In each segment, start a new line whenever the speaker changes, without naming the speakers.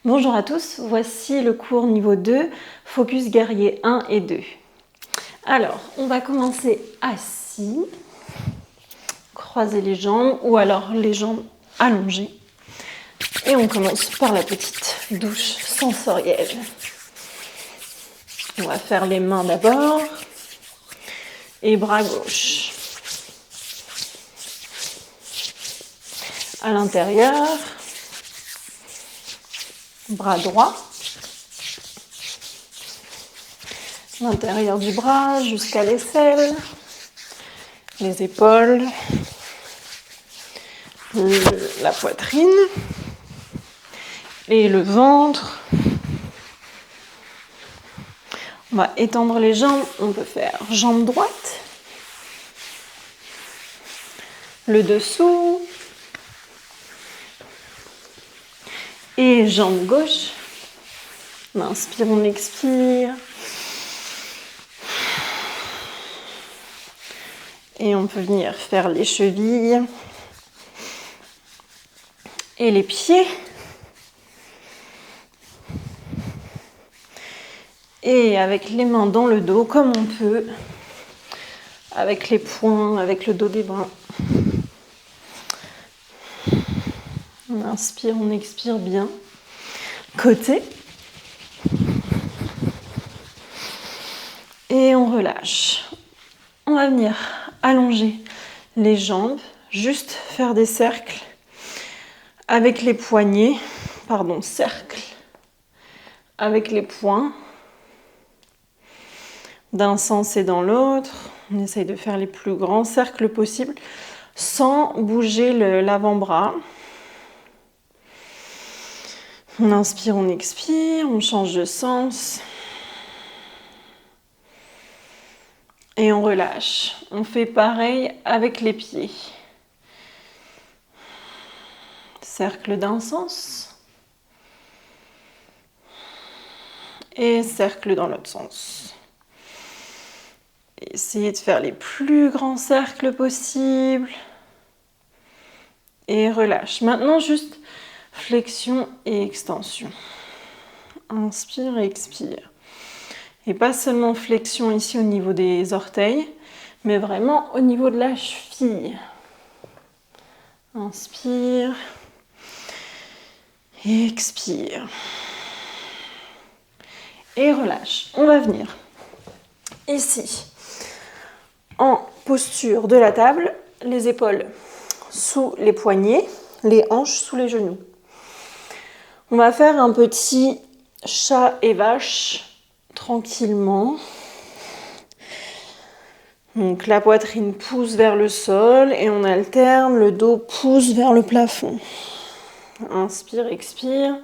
Bonjour à tous, voici le cours niveau 2, Focus Guerrier 1 et 2. Alors, on va commencer assis, croiser les jambes ou alors les jambes allongées. Et on commence par la petite douche sensorielle. On va faire les mains d'abord et bras gauche. À l'intérieur, bras droit. L'intérieur du bras jusqu'à l'aisselle, les épaules, la poitrine et le ventre. On va étendre les jambes, on peut faire jambe droite, le dessous et jambe gauche. On inspire, on expire. Et on peut venir faire les chevilles et les pieds. Et avec les mains dans le dos, comme on peut, avec les poings, avec le dos des bras. On inspire, on expire bien. Côté. Et on relâche. On va venir allonger les jambes, juste faire des cercles avec les poignets, cercle avec les poings, d'un sens et dans l'autre. On essaye de faire les plus grands cercles possibles sans bouger l'avant-bras. On inspire, on expire, on change de sens. Et on relâche. On fait pareil avec les pieds. Cercle d'un sens. Et cercle dans l'autre sens. Essayez de faire les plus grands cercles possibles. Et relâche. Maintenant, juste flexion et extension. Inspire et expire. Et pas seulement flexion ici au niveau des orteils, mais vraiment au niveau de la cheville. Inspire. Et expire. Et relâche. On va venir ici, en posture de la table, les épaules sous les poignets, les hanches sous les genoux. On va faire un petit chat et vache tranquillement. Donc la poitrine pousse vers le sol et on alterne, le dos pousse vers le plafond. Inspire, expire.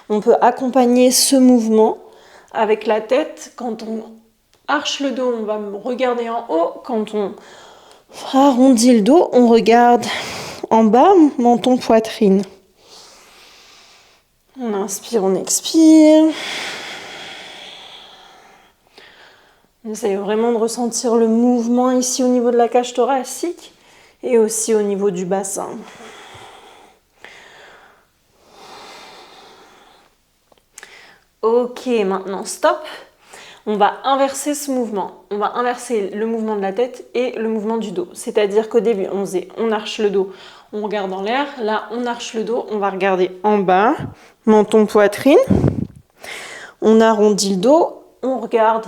On peut accompagner ce mouvement avec la tête. Quand on arche le dos, on va regarder en haut. Quand on arrondit le dos, on regarde en bas, menton, poitrine. On inspire, on expire. On essaye vraiment de ressentir le mouvement ici au niveau de la cage thoracique et aussi au niveau du bassin. Ok, maintenant stop. On va inverser ce mouvement. On va inverser le mouvement de la tête et le mouvement du dos. C'est-à-dire qu'au début, on arche le dos, on regarde en l'air. Là, on arche le dos, on va regarder en bas, menton, poitrine. On arrondit le dos, on regarde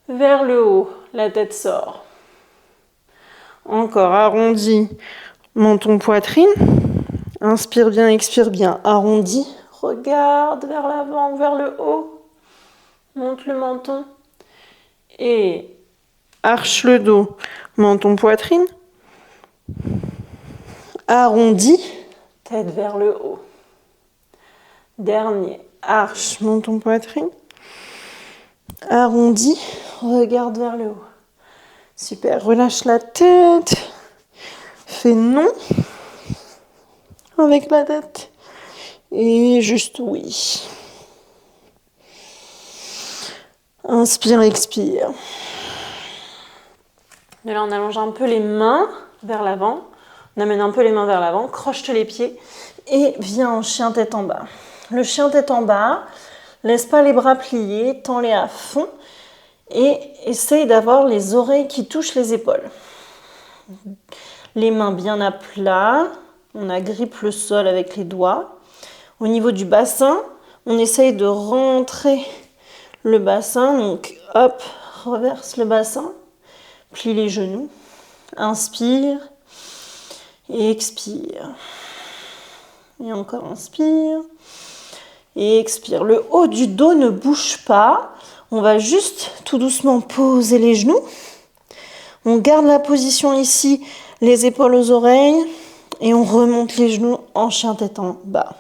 vers le haut, la tête sort. Encore arrondi, menton, poitrine. Inspire bien, expire bien. Arrondi, regarde vers l'avant, vers le haut. Monte le menton. Et arche le dos, menton, poitrine. Arrondi, tête vers le haut. Dernier, arche, menton, poitrine. Arrondi, regarde vers le haut. Super, relâche la tête. Fais non avec la tête. Et juste oui. Inspire, expire. Et là, on allonge un peu les mains vers l'avant. On amène un peu les mains vers l'avant, croche les pieds et viens en chien tête en bas. Le chien tête en bas. Laisse pas les bras pliés, tends-les à fond et essaye d'avoir les oreilles qui touchent les épaules. Les mains bien à plat, on agrippe le sol avec les doigts. Au niveau du bassin, on essaye de rentrer le bassin, donc hop, reverse le bassin, plie les genoux, inspire et expire. Et encore inspire et expire. Le haut du dos ne bouge pas, on va juste tout doucement poser les genoux. On garde la position ici, les épaules aux oreilles et on remonte les genoux en chien tête en bas.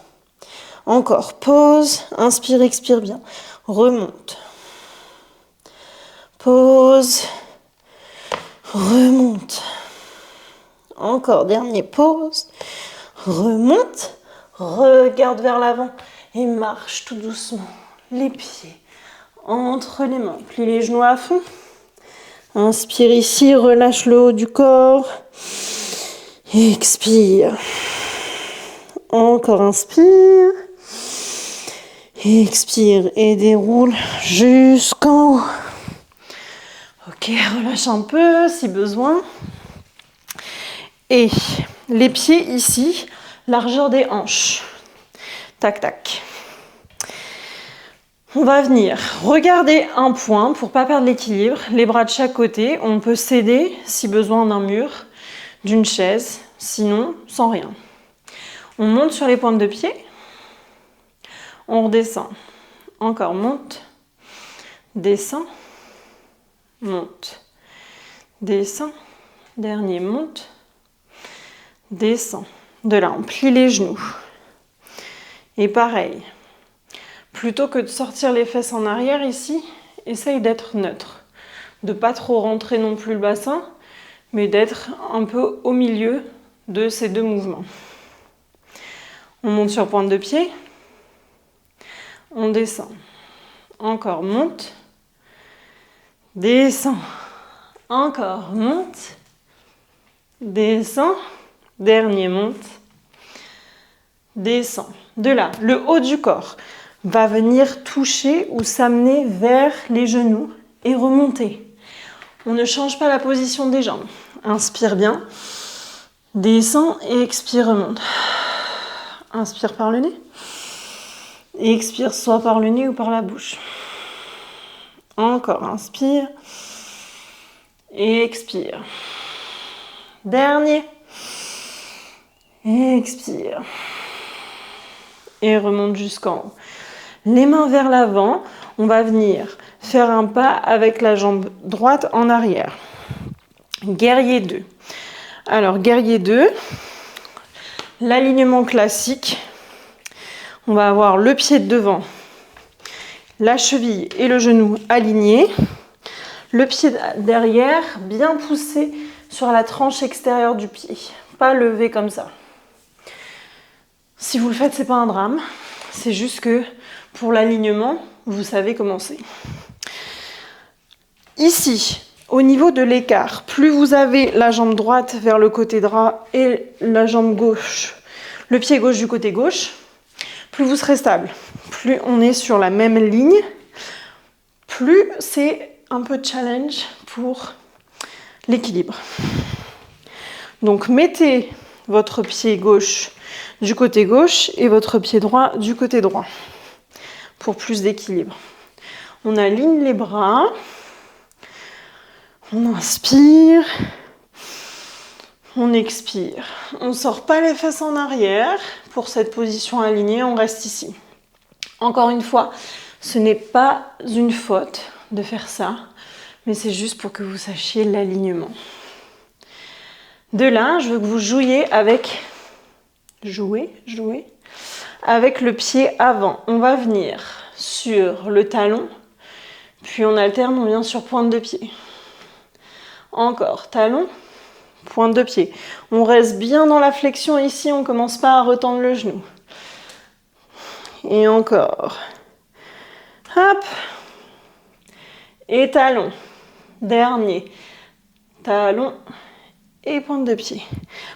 Encore, pause, inspire, expire bien. Remonte. Pause. Remonte. Encore, dernier, pause. Remonte. Regarde vers l'avant et marche tout doucement. Les pieds entre les mains. Plie les genoux à fond. Inspire ici, relâche le haut du corps. Expire. Encore inspire. Expire et déroule jusqu'en haut. Ok, relâche un peu si besoin. Et les pieds ici, largeur des hanches. Tac, tac. On va venir regarder un point pour ne pas perdre l'équilibre. Les bras de chaque côté. On peut s'aider si besoin d'un mur, d'une chaise. Sinon, sans rien. On monte sur les pointes de pied. On redescend. Encore, monte. Descend. Monte. Descend. Dernier, monte. Descend. De là, on plie les genoux. Et pareil. Plutôt que de sortir les fesses en arrière ici, essaye d'être neutre. De ne pas trop rentrer non plus le bassin, mais d'être un peu au milieu de ces deux mouvements. On monte sur pointe de pied. On descend. Encore, monte. Descend. Encore, monte. Descend. Dernier, monte. Descend. De là, le haut du corps va venir toucher ou s'amener vers les genoux et remonter. On ne change pas la position des jambes. Inspire bien. Descend et expire, remonte. Inspire par le nez. Et expire soit par le nez ou par la bouche. Encore, inspire. Et expire. Dernier. Et expire. Et remonte jusqu'en haut. Les mains vers l'avant. On va venir faire un pas avec la jambe droite en arrière. Guerrier 2. Alors, guerrier 2. L'alignement classique. On va avoir le pied de devant, la cheville et le genou alignés. Le pied derrière, bien poussé sur la tranche extérieure du pied. Pas levé comme ça. Si vous le faites, c'est pas un drame. C'est juste que pour l'alignement, vous savez comment c'est. Ici, au niveau de l'écart, plus vous avez la jambe droite vers le côté droit et la jambe gauche, le pied gauche du côté gauche, plus vous serez stable. Plus on est sur la même ligne, plus c'est un peu challenge pour l'équilibre. Donc mettez votre pied gauche du côté gauche et votre pied droit du côté droit pour plus d'équilibre. On aligne les bras, on inspire, on expire. On ne sort pas les fesses en arrière pour cette position alignée, on reste ici. Encore une fois, ce n'est pas une faute de faire ça, mais c'est juste pour que vous sachiez l'alignement. De là, je veux que vous jouiez avec avec le pied avant. On va venir sur le talon, puis on alterne, on vient sur pointe de pied. Encore, talon, pointe de pied. On reste bien dans la flexion ici, on ne commence pas à retendre le genou. Et encore. Hop. Et talon. Dernier. Talon et pointe de pied.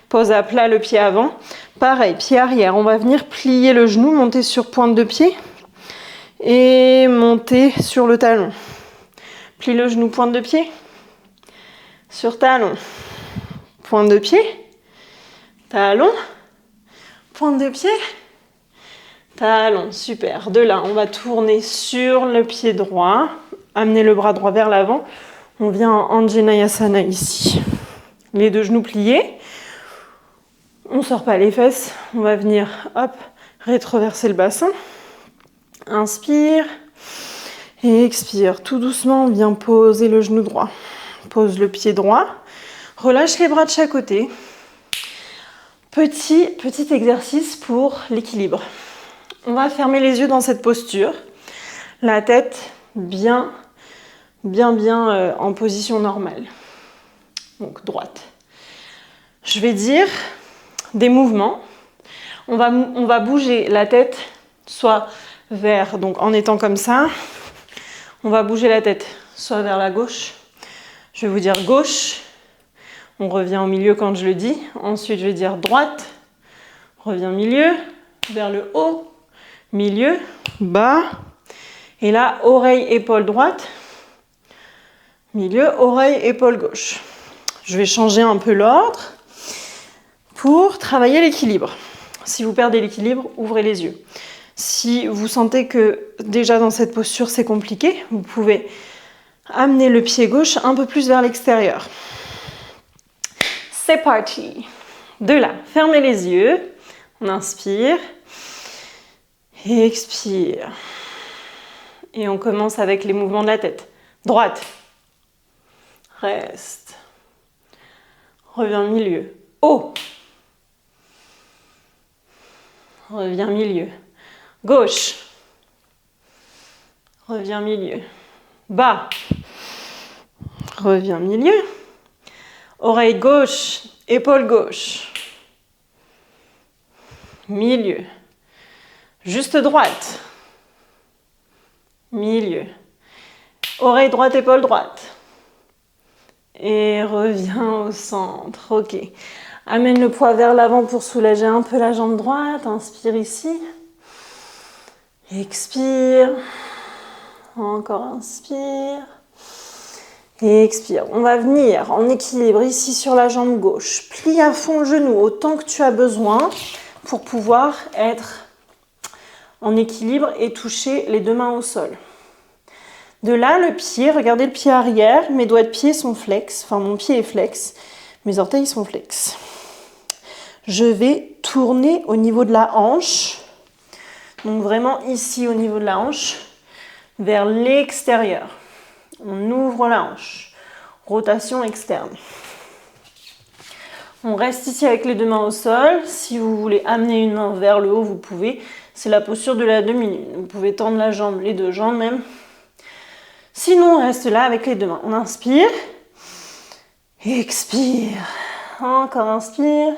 Pose à plat le pied avant. Pareil, pied arrière, on va venir plier le genou, monter sur pointe de pied et monter sur le talon. Plie le genou, pointe de pied, sur talon, pointe de pied, talon, pointe de pied, talon, super. De là, on va tourner sur le pied droit, amener le bras droit vers l'avant. On vient en Anjaneyasana ici. Les deux genoux pliés. On ne sort pas les fesses. On va venir, hop, rétroverser le bassin. Inspire. Et expire. Tout doucement, on vient poser le genou droit. Pose le pied droit. Relâche les bras de chaque côté. Petit exercice pour l'équilibre. On va fermer les yeux dans cette posture. La tête bien en position normale. Donc droite. Je vais dire des mouvements. On va bouger la tête soit vers, donc en étant comme ça, on va bouger la tête soit vers la gauche. Je vais vous dire gauche. On revient au milieu quand je le dis. Ensuite, je vais dire droite. Revient milieu, vers le haut, milieu, bas. Et là, oreille, épaule droite. Milieu, oreille, épaule gauche. Je vais changer un peu l'ordre pour travailler l'équilibre. Si vous perdez l'équilibre, ouvrez les yeux. Si vous sentez que déjà dans cette posture c'est compliqué, vous pouvez amener le pied gauche un peu plus vers l'extérieur. C'est parti. De là, fermez les yeux. On inspire. Et expire. Et on commence avec les mouvements de la tête. Droite. Reste. Reviens milieu. Haut. Reviens milieu. Gauche. Reviens milieu. Bas. Reviens milieu. Oreille gauche, épaule gauche. Milieu. Juste droite. Milieu. Oreille droite, épaule droite. Et reviens au centre. Ok. Amène le poids vers l'avant pour soulager un peu la jambe droite. Inspire ici. Expire. Encore inspire. Et expire. On va venir en équilibre ici sur la jambe gauche. Plie à fond le genou autant que tu as besoin pour pouvoir être en équilibre et toucher les deux mains au sol. De là, le pied, regardez le pied arrière. Mes doigts de pied sont flex. Enfin, mon pied est flex. Mes orteils sont flex. Je vais tourner au niveau de la hanche. Donc vraiment ici au niveau de la hanche, vers l'extérieur. On ouvre la hanche. Rotation externe. On reste ici avec les deux mains au sol. Si vous voulez amener une main vers le haut, vous pouvez. C'est la posture de la demi-lune. Vous pouvez tendre la jambe, les deux jambes même. Sinon, on reste là avec les deux mains. On inspire. Expire. Encore inspire.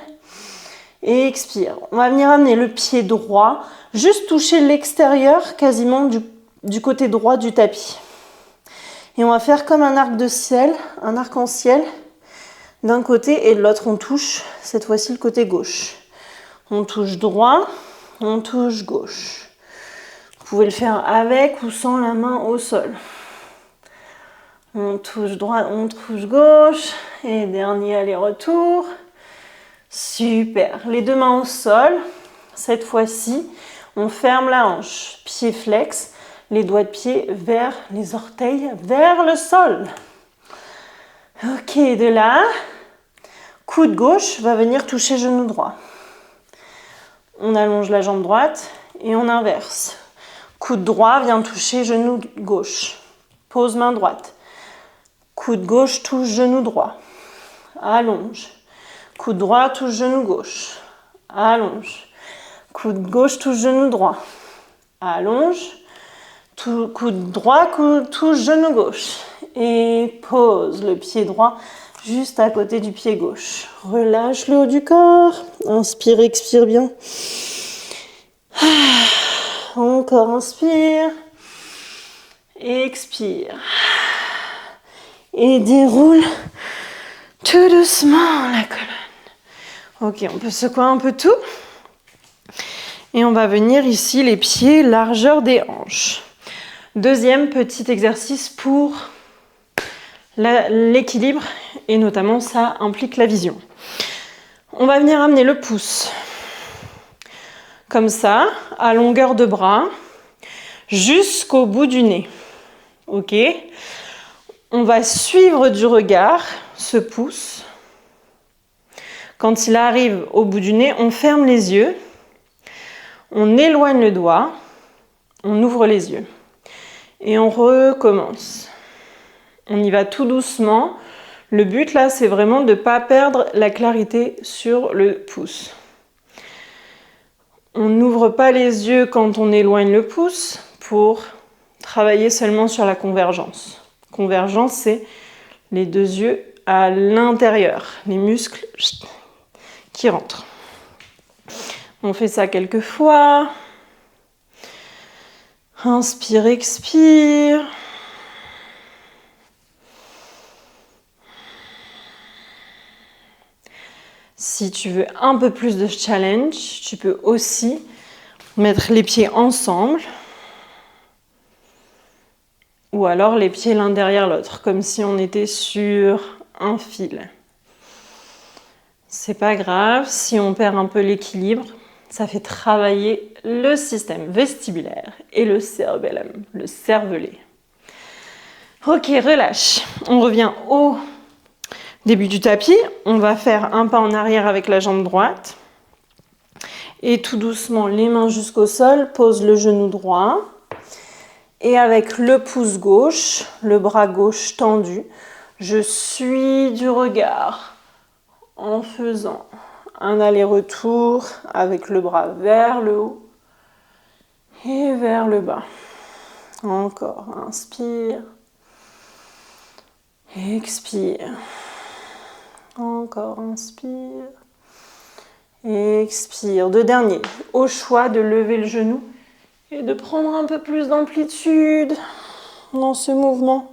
Expire. On va venir amener le pied droit. Juste toucher l'extérieur quasiment du côté droit du tapis. Et on va faire comme un arc de ciel, un arc-en-ciel. D'un côté et de l'autre, on touche cette fois-ci le côté gauche. On touche droit, on touche gauche. Vous pouvez le faire avec ou sans la main au sol. On touche droite, on touche gauche. Et dernier aller-retour. Super. Les deux mains au sol. Cette fois-ci, on ferme la hanche. Pied flex. Les doigts de pied vers les orteils, vers le sol. Ok, de là, coude gauche va venir toucher genou droit. On allonge la jambe droite et on inverse. Coude droit vient toucher genou gauche. Pose main droite. Coude gauche touche genou droit. Allonge. Coude droit touche genou gauche. Allonge. Coude gauche touche genou droit. Allonge. Coude droit touche genou gauche. Et pose le pied droit juste à côté du pied gauche. Relâche le haut du corps. Inspire, expire bien. Encore inspire. Expire. Et déroule tout doucement la colonne. Ok, on peut secouer un peu tout. Et on va venir ici les pieds largeur des hanches. Deuxième petit exercice pour l'équilibre et notamment ça implique la vision. On va venir amener le pouce comme ça, à longueur de bras, jusqu'au bout du nez. Ok ? On va suivre du regard ce pouce. Quand il arrive au bout du nez, on ferme les yeux, on éloigne le doigt, on ouvre les yeux et on recommence. On y va tout doucement. Le but là, c'est vraiment de ne pas perdre la clarité sur le pouce. On n'ouvre pas les yeux quand on éloigne le pouce pour travailler seulement sur la convergence. Convergence, c'est les deux yeux à l'intérieur, les muscles qui rentrent. On fait ça quelques fois. Inspire, expire. Si tu veux un peu plus de challenge, tu peux aussi mettre les pieds ensemble ou alors les pieds l'un derrière l'autre, comme si on était sur un fil. C'est pas grave, si on perd un peu l'équilibre, ça fait travailler le système vestibulaire et le cérébellum, le cervelet. Ok, relâche. On revient au début du tapis. On va faire un pas en arrière avec la jambe droite. Et tout doucement, les mains jusqu'au sol, pose le genou droit. Et avec le pouce gauche, le bras gauche tendu, je suis du regard en faisant un aller-retour avec le bras vers le haut et vers le bas. Encore, inspire, expire. Encore, inspire, expire. Deux derniers, au choix de lever le genou et de prendre un peu plus d'amplitude dans ce mouvement.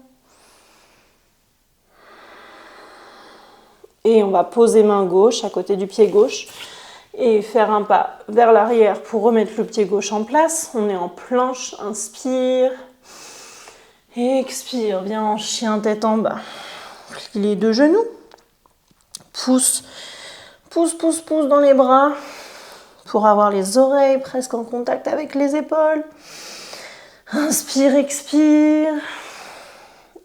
Et on va poser main gauche à côté du pied gauche et faire un pas vers l'arrière pour remettre le pied gauche en place. On est en planche, inspire, expire, bien en chien tête en bas. Plie les deux genoux, pousse dans les bras pour avoir les oreilles presque en contact avec les épaules. Inspire, expire.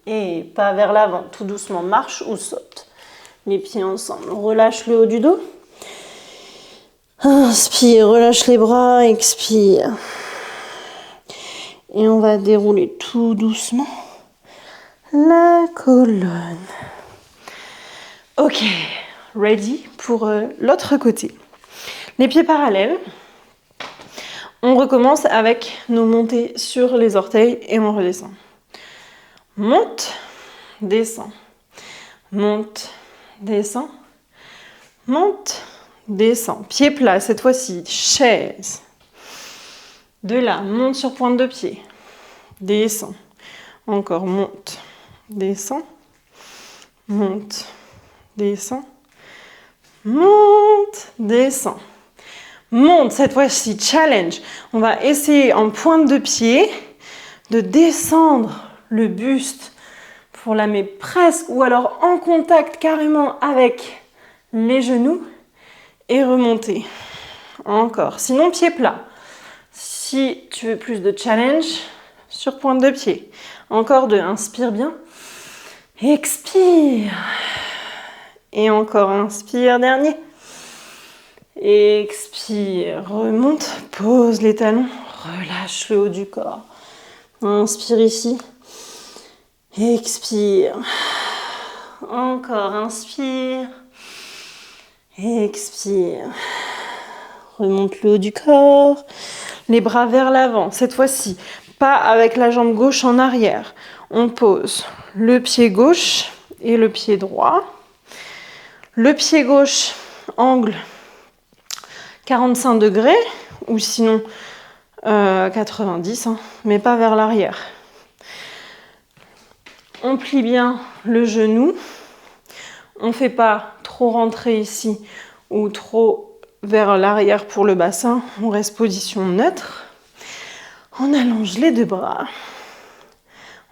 Et pas vers l'avant, tout doucement, marche ou saute. Les pieds ensemble, relâche le haut du dos. Inspire, relâche les bras, expire. Et on va dérouler tout doucement la colonne. Ok, ready pour l'autre côté. Les pieds parallèles. On recommence avec nos montées sur les orteils et on redescend. Monte, descend. Monte, descend. Monte, descend. Pied plat, cette fois-ci, chaise. De là, monte sur pointe de pied. Descend. Encore, monte, descend. Monte, descend. Monte, descend. Monte, cette fois-ci, challenge. On va essayer en pointe de pied de descendre le buste pour la mettre presque ou alors en contact carrément avec les genoux et remonter. Encore. Sinon, pied plat. Si tu veux plus de challenge, sur pointe de pied. Encore deux. Inspire bien. Expire. Et encore, inspire, dernier. Expire, remonte, pose les talons, relâche le haut du corps. Inspire ici. Expire. Encore, inspire. Expire. Remonte le haut du corps. Les bras vers l'avant. Cette fois-ci, pas avec la jambe gauche en arrière. On pose le pied gauche et le pied droit. Le pied gauche, angle 45 degrés, ou sinon 90, mais pas vers l'arrière. On plie bien le genou. On ne fait pas trop rentrer ici ou trop vers l'arrière pour le bassin. On reste position neutre. On allonge les deux bras.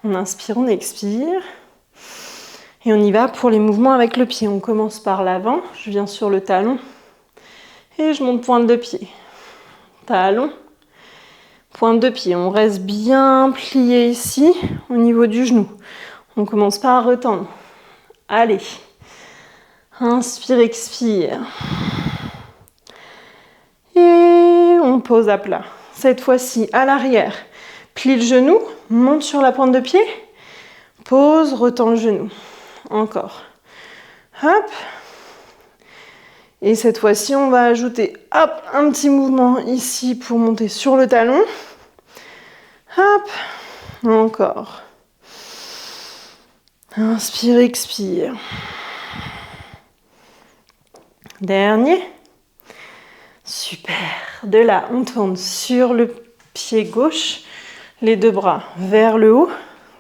On inspire, on expire. Et on y va pour les mouvements avec le pied. On commence par l'avant. Je viens sur le talon. Et je monte pointe de pied. Talon. Pointe de pied. On reste bien plié ici, au niveau du genou. On commence par retendre. Allez. Inspire, expire. Et on pose à plat. Cette fois-ci, à l'arrière. Plie le genou, monte sur la pointe de pied. Pose, retends le genou. Encore. Hop. Et cette fois-ci, on va ajouter hop, un petit mouvement ici pour monter sur le talon. Hop. Encore. Inspire, expire. Dernier. Super. De là, on tourne sur le pied gauche. Les deux bras vers le haut.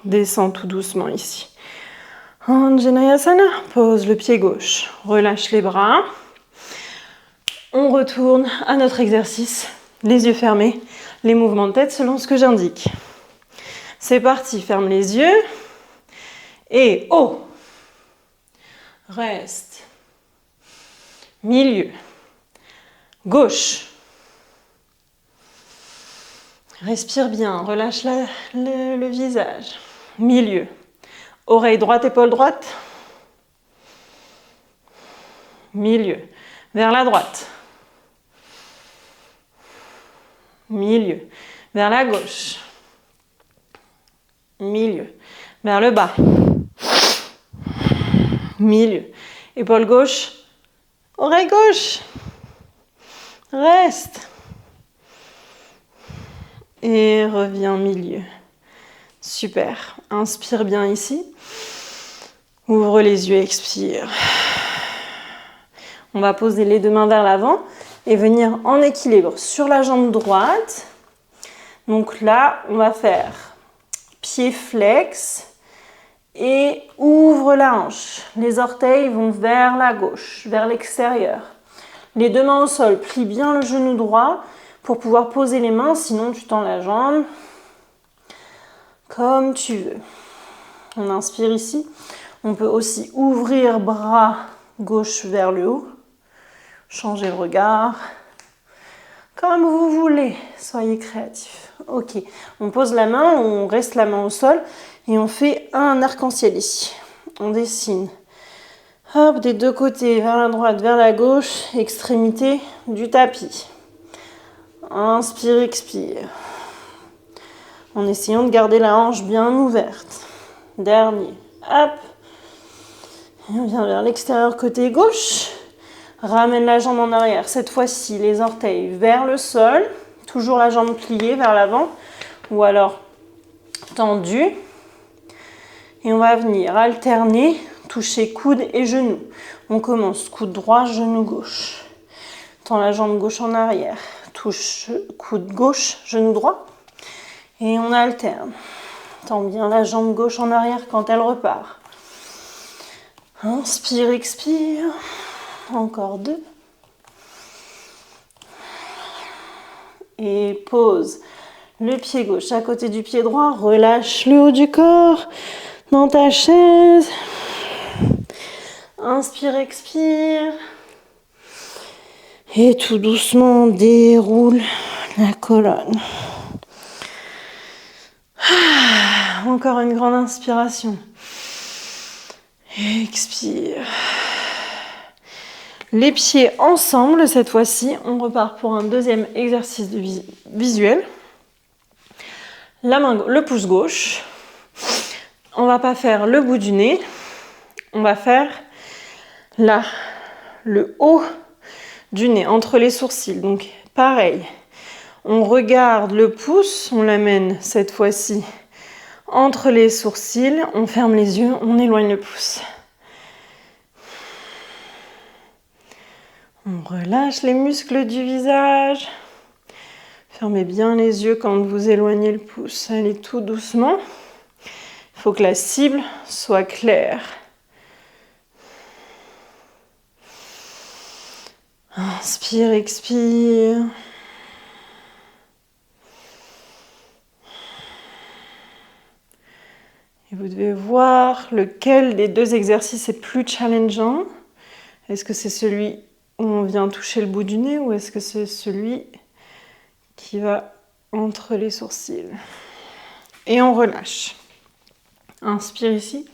Descends tout doucement ici. Anjaneyasana. Pose le pied gauche. Relâche les bras. On retourne à notre exercice. Les yeux fermés. Les mouvements de tête selon ce que j'indique. C'est parti. Ferme les yeux. Et haut. Reste. Milieu. Gauche. Respire bien, relâche le visage. Milieu. Oreille droite, épaule droite. Milieu. Vers la droite. Milieu. Vers la gauche. Milieu. Vers le bas. Milieu. Épaule gauche. Oreille gauche. Reste. Et reviens milieu. Super. Inspire bien ici. Ouvre les yeux, expire. On va poser les deux mains vers l'avant et venir en équilibre sur la jambe droite. Donc là, on va faire pied flex et ouvre la hanche. Les orteils vont vers la gauche, vers l'extérieur. Les deux mains au sol, plie bien le genou droit pour pouvoir poser les mains, sinon tu tends la jambe comme tu veux. On inspire ici. On peut aussi ouvrir bras gauche vers le haut. Changer le regard. Comme vous voulez, soyez créatifs. Ok, on pose la main, on reste la main au sol et on fait un arc-en-ciel ici. On dessine. Hop, des deux côtés, vers la droite, vers la gauche, extrémité du tapis. Inspire, expire. En essayant de garder la hanche bien ouverte. Dernier. Hop. Et on vient vers l'extérieur côté gauche. Ramène la jambe en arrière. Cette fois-ci, les orteils vers le sol. Toujours la jambe pliée vers l'avant. Ou alors tendue. Et on va venir alterner, toucher coude et genou. On commence coude droit, genou gauche. Tends la jambe gauche en arrière. Touche coude gauche, genou droit. Et on alterne. Tends bien la jambe gauche en arrière quand elle repart. Inspire, expire. Encore deux. Et pose le pied gauche à côté du pied droit. Relâche le haut du corps dans ta chaise. Inspire, expire. Et tout doucement, déroule la colonne. Encore une grande inspiration. Expire. Les pieds ensemble, cette fois-ci, on repart pour un deuxième exercice visuel. La main, le pouce gauche. On va pas faire le bout du nez. On va faire là, le haut du nez, entre les sourcils. Donc, pareil. On regarde le pouce, on l'amène cette fois-ci entre les sourcils. On ferme les yeux, on éloigne le pouce. On relâche les muscles du visage. Fermez bien les yeux quand vous éloignez le pouce. Allez tout doucement. Il faut que la cible soit claire. Inspire, expire. Et vous devez voir lequel des deux exercices est plus challengeant. Est-ce que c'est celui où on vient toucher le bout du nez ou est-ce que c'est celui qui va entre les sourcils? Et on relâche. Inspire ici.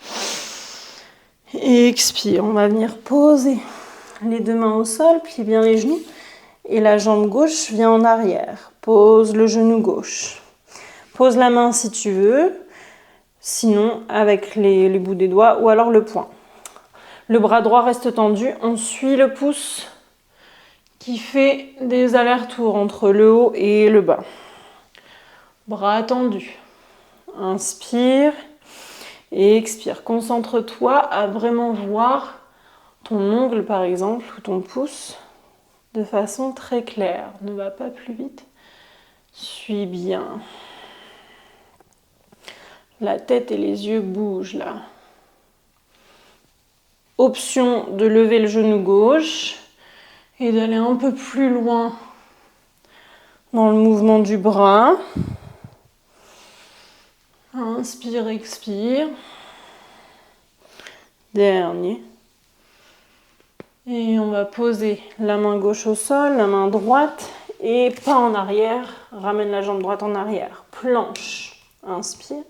Et expire. On va venir poser les deux mains au sol, plie bien les genoux. Et la jambe gauche vient en arrière. Pose le genou gauche. Pose la main si tu veux. Sinon, avec les bouts des doigts ou alors le poing. Le bras droit reste tendu. On suit le pouce qui fait des allers-retours entre le haut et le bas. Bras tendus. Inspire et expire. Concentre-toi à vraiment voir ton ongle, par exemple, ou ton pouce de façon très claire. Ne va pas plus vite. Suis bien. La tête et les yeux bougent là. Option de lever le genou gauche et d'aller un peu plus loin dans le mouvement du bras. Inspire, expire. Dernier. Et on va poser la main gauche au sol, la main droite et pas en arrière. Ramène la jambe droite en arrière. Planche. Inspire.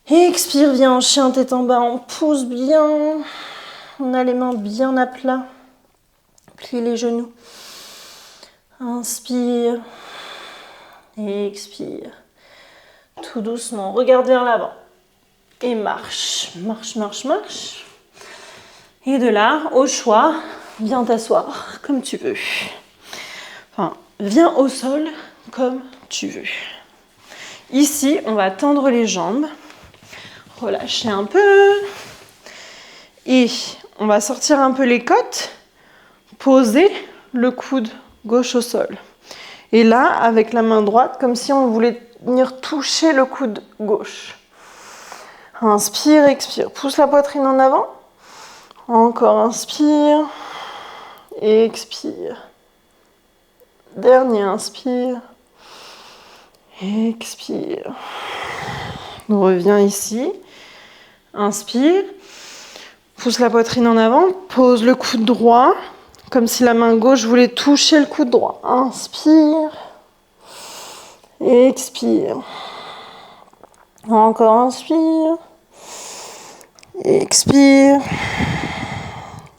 Et expire, viens en chien, tête en bas, on pousse bien. On a les mains bien à plat. Plie les genoux. Inspire. Et expire. Tout doucement, regarde vers l'avant. Et marche. Marche, marche, marche. Et de là, au choix, viens t'asseoir comme tu veux. Enfin, viens au sol comme tu veux. Ici, on va tendre les jambes. Relâcher un peu. Et on va sortir un peu les côtes. Poser le coude gauche au sol. Et là, avec la main droite, comme si on voulait venir toucher le coude gauche. Inspire, expire. Pousse la poitrine en avant. Encore inspire. Et expire. Dernier inspire. Expire. On revient ici. Inspire. Pousse la poitrine en avant. Pose le coude droit. Comme si la main gauche voulait toucher le coude droit. Inspire. Expire. Encore inspire. Expire.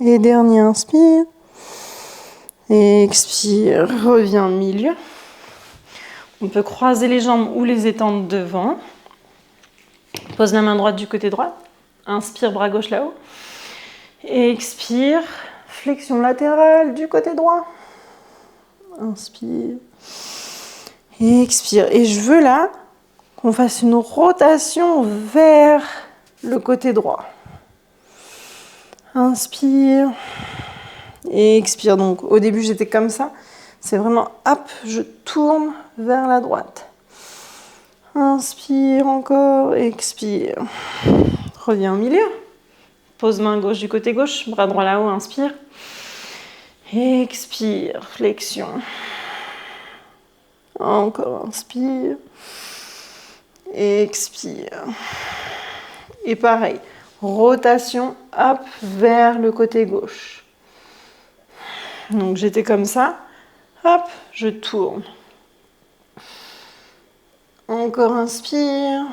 Et dernier inspire. Expire. Reviens au milieu. On peut croiser les jambes ou les étendre devant. Pose la main droite du côté droit. Inspire, bras gauche là-haut. Expire. Flexion latérale du côté droit. Inspire. Expire. Et je veux là qu'on fasse une rotation vers le côté droit. Inspire. Et expire. Donc au début j'étais comme ça. C'est vraiment hop, je tourne vers la droite. Inspire encore, expire. Reviens au milieu. Pose main gauche du côté gauche, bras droit là-haut, inspire. Expire, flexion. Encore inspire. Expire. Et pareil, rotation, hop, vers le côté gauche. Donc j'étais comme ça. Hop, je tourne. Encore inspire.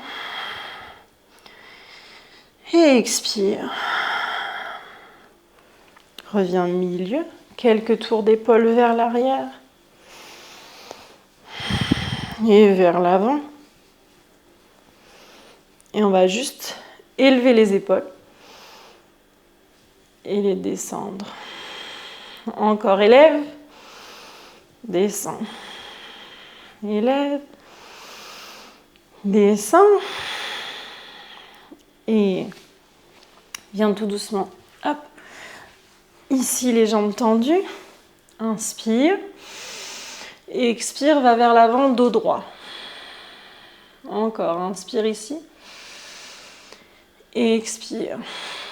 Et expire. Reviens au milieu. Quelques tours d'épaule vers l'arrière. Et vers l'avant. Et on va juste élever les épaules. Et les descendre. Encore élève. Descends. Élève. Descends. Et viens tout doucement. Hop. Ici, les jambes tendues. Inspire. Et expire, va vers l'avant, dos droit. Encore, inspire ici. Et expire.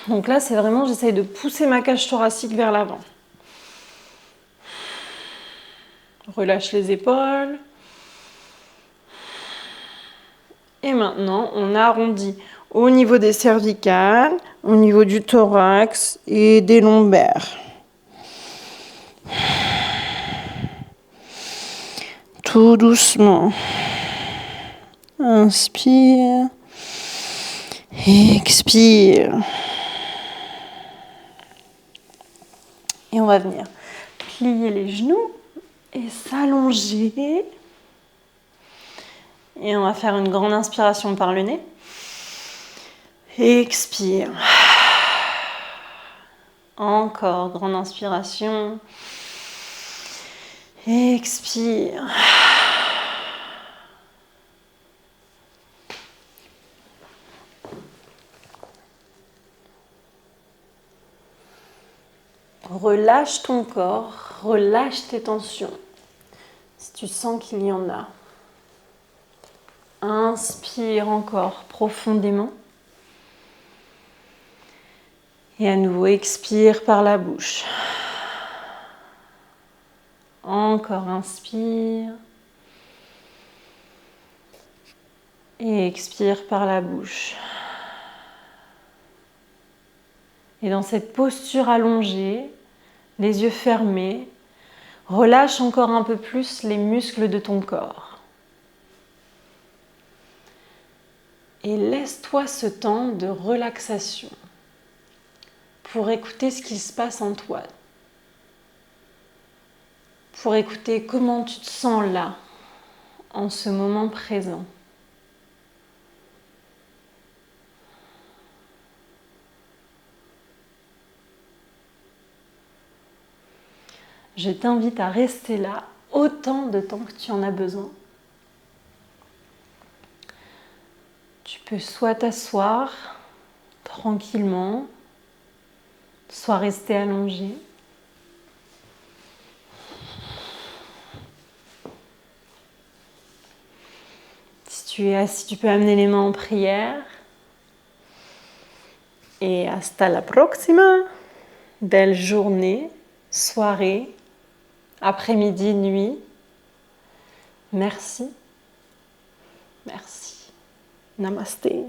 Donc là, c'est vraiment, j'essaye de pousser ma cage thoracique vers l'avant. Relâche les épaules. Et maintenant, on arrondit au niveau des cervicales, au niveau du thorax et des lombaires. Tout doucement. Inspire. Expire. Et on va venir plier les genoux et s'allonger. Et on va faire une grande inspiration par le nez. Expire. Encore, grande inspiration. Expire. Relâche ton corps, relâche tes tensions. Si tu sens qu'il y en a. Inspire encore profondément. Et à nouveau, expire par la bouche. Encore inspire. Et expire par la bouche. Et dans cette posture allongée, les yeux fermés, relâche encore un peu plus les muscles de ton corps. Et laisse-toi ce temps de relaxation pour écouter ce qui se passe en toi. Pour écouter comment tu te sens là, en ce moment présent. Je t'invite à rester là autant de temps que tu en as besoin. Tu peux soit t'asseoir tranquillement, soit rester allongé. Si tu es assis, tu peux amener les mains en prière. Et hasta la próxima. Belle journée, soirée, après-midi, nuit. Merci. Merci. Namasté.